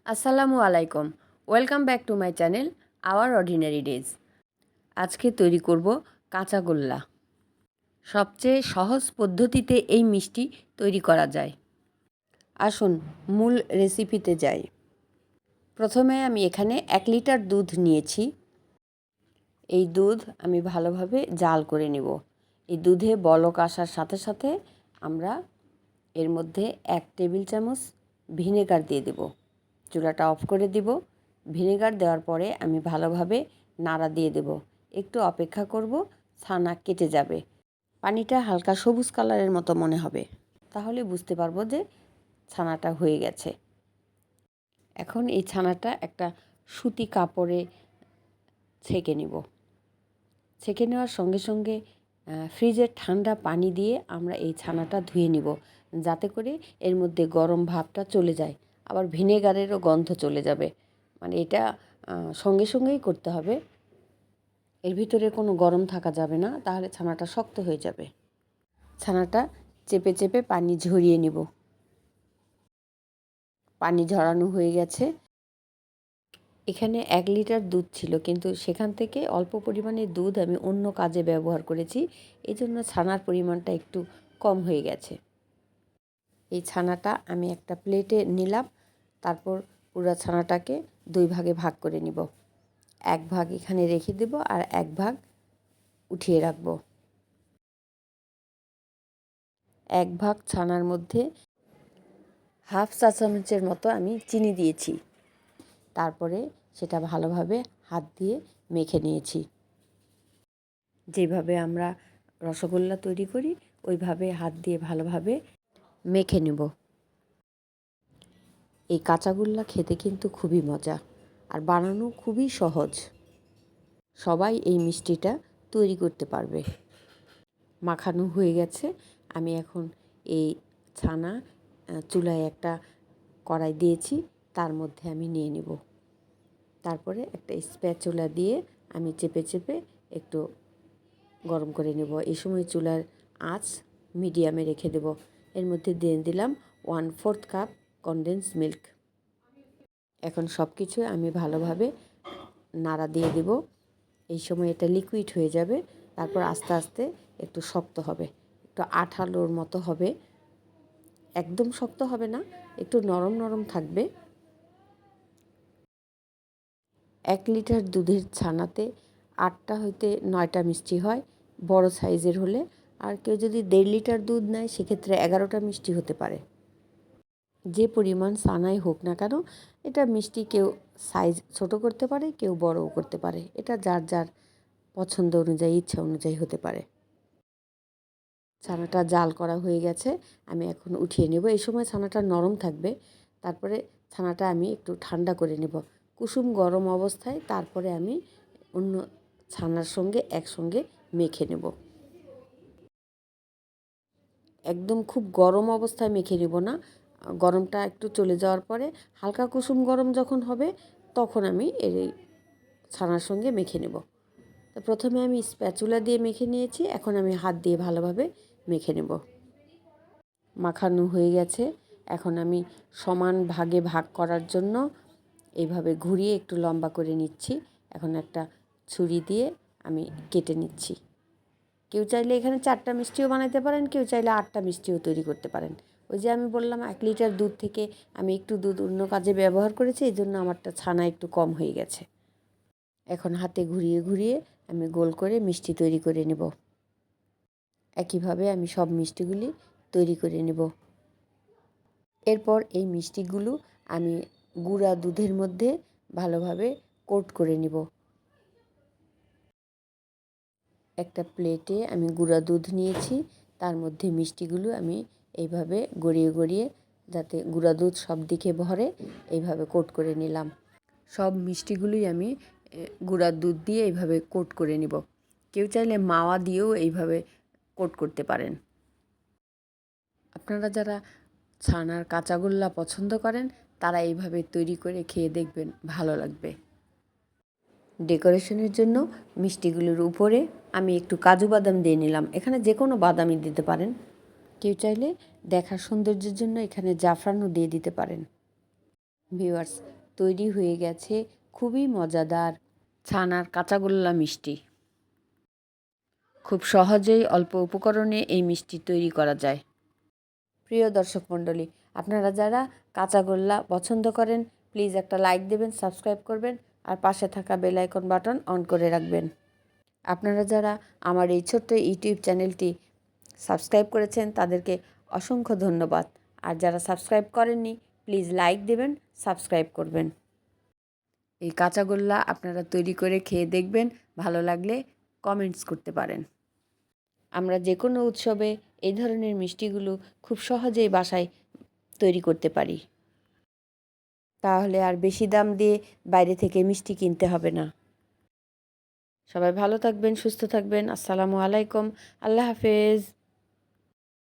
আসসালামু আলাইকুম। Welcome back to my channel hour ordinary days. আজকে তৈরি করব কাঁচাগোল্লা। সবচেয়ে সহজ পদ্ধতিতে এই মিষ্টি তৈরি করা যায়। আসুন মূল রেসিপিতে যাই। প্রথমে আমি এখানে 1 লিটার দুধ নিয়েছি। এই দুধ আমি ভালোভাবে জাল করে নেব। এই দুধে বলক আসার সাথে সাথে আমরা এর মধ্যে 1 টেবিল চামচ ভিনেগার দিয়ে দেব। চুলাটা অফ করে দিব। ভিনেগার দেওয়ার পরে আমি ভালোভাবে নাড়া দিয়ে দেব। একটু অপেক্ষা করব, ছানা কেটে যাবে। পানিটা হালকা সবুজ কালারের মতো মনে হবে, তাহলে বুঝতে পারবো যে ছানাটা হয়ে গেছে। এখন এই ছানাটা একটা সুতি কাপড়ে ছেঁকে নিব। ছেঁকে নেওয়ার সঙ্গে সঙ্গে ফ্রিজের ঠান্ডা পানি দিয়ে আমরা এই ছানাটা ধুয়ে নিব, যাতে করে এর মধ্যে গরম ভাবটা চলে যায়। আবার ভিনেগারেরও গন্ধ চলে যাবে। মানে এটা সঙ্গে সঙ্গেই করতে হবে। এর ভিতরে কোনো গরম থাকা যাবে না, তাহলে ছানাটা শক্ত হয়ে যাবে। ছানাটা চেপে চেপে পানি ঝরিয়ে নিব। পানি ঝরানো হয়ে গেছে। এখানে 1 লিটার দুধ ছিল, কিন্তু সেখান থেকে অল্প পরিমাণে দুধ আমি অন্য কাজে ব্যবহার করেছি। এই জন্য ছানার পরিমাণটা একটু কম হয়ে গেছে। এই ছানাটা আমি একটা প্লেটে নিলাম। তারপর পুরো ছানাটাকে 2 ভাগে ভাগ করে নিব। 1 ভাগ এখানে রেখে দেব আর 1 ভাগ উঠিয়ে রাখব। 1 ভাগ ছানার মধ্যে হাফ চা চামচের মতো আমি চিনি দিয়েছি। তারপরে সেটা ভালোভাবে হাত দিয়ে মেখে নিয়েছি। যেভাবে আমরা রসগোল্লা তৈরি করি ওইভাবে হাত দিয়ে ভালোভাবে মেখে নেব। এই কাঁচাগোল্লা খেতে কিন্তু খুবই মজা আর বানানো খুবই সহজ। সবাই এই মিষ্টিটা তৈরি করতে পারবে। মাখানো হয়ে গেছে। আমি এখন এই ছানা চুলায় একটা কড়াই দিয়েছি, তার মধ্যে আমি নিয়ে নেব। তারপরে একটা স্প্যাচুলা দিয়ে আমি চেপে চেপে একটু গরম করে নেব। এই সময় চুলার আঁচ মিডিয়ামে রেখে দেব। এর মধ্যে দিয়ে দিলাম 1/4 কাপ কনডেন্স মিল্ক। এখন সব কিছু আমি ভালোভাবে নাড়া দিয়ে দেব। এই সময় এটা লিকুইড হয়ে যাবে। তারপর আস্তে আস্তে একটু শক্ত হবে, একটু আঠালোর মতো হবে। একদম শক্ত হবে না, একটু নরম নরম থাকবে। 1 লিটার দুধের ছানাতে 8টা হইতে 9টা মিষ্টি হয় বড় সাইজের হলে। আর কেউ যদি 1.5 লিটার দুধ নেয় সেক্ষেত্রে 11টা মিষ্টি হতে পারে। যে পরিমাণ ছানাই হোক না কেন, এটা মিষ্টি কেউ সাইজ ছোট করতে পারে, কেউ বড়ও করতে পারে। এটা যার যার পছন্দ অনুযায়ী, ইচ্ছা অনুযায়ী হতে পারে। ছানাটা জাল করা হয়ে গেছে, আমি এখন উঠিয়ে নেব। এই সময় ছানাটা নরম থাকবে। তারপরে ছানাটা আমি একটু ঠান্ডা করে নেব কুসুম গরম অবস্থায়। তারপরে আমি অন্য ছানার সঙ্গে একসঙ্গে মেখে নেব। একদম খুব গরম অবস্থায় মেখে নেব না। গরমটা একটু চলে যাওয়ার পরে হালকা কুসুম গরম যখন হবে তখন আমি এই ছানার সঙ্গে মেখে নেব। তো প্রথমে আমি স্প্যাচুলা দিয়ে মেখে নিয়েছি, এখন আমি হাত দিয়ে ভালোভাবে মেখে নেব। মাখানো হয়ে গেছে। এখন আমি সমান ভাগে ভাগ করার জন্য এইভাবে ঘুরিয়ে একটু লম্বা করে নিচ্ছি। এখন একটা ছুরি দিয়ে আমি কেটে নিচ্ছি। কেউ চাইলে এখানে 4টা মিষ্টিও বানাতে পারেন, কেউ চাইলে 8টা মিষ্টিও তৈরি করতে পারেন। ওই যে আমি বললাম 1 লিটার দুধ থেকে আমি একটু দুধ অন্য কাজে ব্যবহার করেছি, এই জন্য আমারটা ছানা একটু কম হয়ে গেছে। এখন হাতে ঘুরিয়ে ঘুরিয়ে আমি গোল করে মিষ্টি তৈরি করে নেব। একইভাবে আমি সব মিষ্টিগুলি তৈরি করে নেব। এরপর এই মিষ্টিগুলো আমি গুঁড়া দুধের মধ্যে ভালোভাবে কোট করে নেব। একটা প্লেটে আমি গুঁড়া দুধ নিয়েছি, তার মধ্যে মিষ্টিগুলো আমি এইভাবে গড়িয়ে গড়িয়ে, যাতে গুঁড়া দুধ সব দিকে ভরে, এইভাবে কোট করে নিলাম। সব মিষ্টিগুলোই আমি গুঁড়া দুধ দিয়ে এইভাবে কোট করে নিব। কেউ চাইলে মাওয়া দিয়েও এইভাবে কোট করতে পারেন। আপনারা যারা ছানার কাঁচাগোল্লা পছন্দ করেন তারা এইভাবে তৈরি করে খেয়ে দেখবেন, ভালো লাগবে। ডেকোরেশনের জন্য মিষ্টিগুলোর উপরে আমি একটু কাজু বাদাম দিয়ে নিলাম। এখানে যে কোনো বাদামই দিতে পারেন। কেউ চাইলে দেখার সৌন্দর্যের জন্য এখানে জাফরানও দিয়ে দিতে পারেন। ভিউয়ার্স, তৈরি হয়ে গেছে খুবই মজাদার ছানার কাঁচাগোল্লা মিষ্টি। খুব সহজেই অল্প উপকরণে এই মিষ্টি তৈরি করা যায়। প্রিয় দর্শক মণ্ডলী, আপনারা যারা কাঁচাগোল্লা পছন্দ করেন প্লিজ একটা লাইক দেবেন, সাবস্ক্রাইব করবেন আর পাশে থাকা বেল আইকন বাটন অন করে রাখবেন। আপনারা যারা আমার এই ছোট্ট ইউটিউব চ্যানেলটি সাবস্ক্রাইব করেছেন তাদেরকে অসংখ্য ধন্যবাদ। আর যারা সাবস্ক্রাইব করেননি প্লিজ লাইক দেবেন, সাবস্ক্রাইব করবেন। এই কাঁচাগোল্লা আপনারা তৈরি করে খেয়ে দেখবেন, ভালো লাগলে কমেন্টস করতে পারেন। আমরা যে কোনো উৎসবে এই ধরনের মিষ্টিগুলো খুব সহজেই বাসায় তৈরি করতে পারি। তাহলে আর বেশি দাম দিয়ে বাইরে থেকে মিষ্টি কিনতে হবে না। সবাই ভালো থাকবেন, সুস্থ থাকবেন। আসসালামু আলাইকুম, আল্লাহ হাফেজ।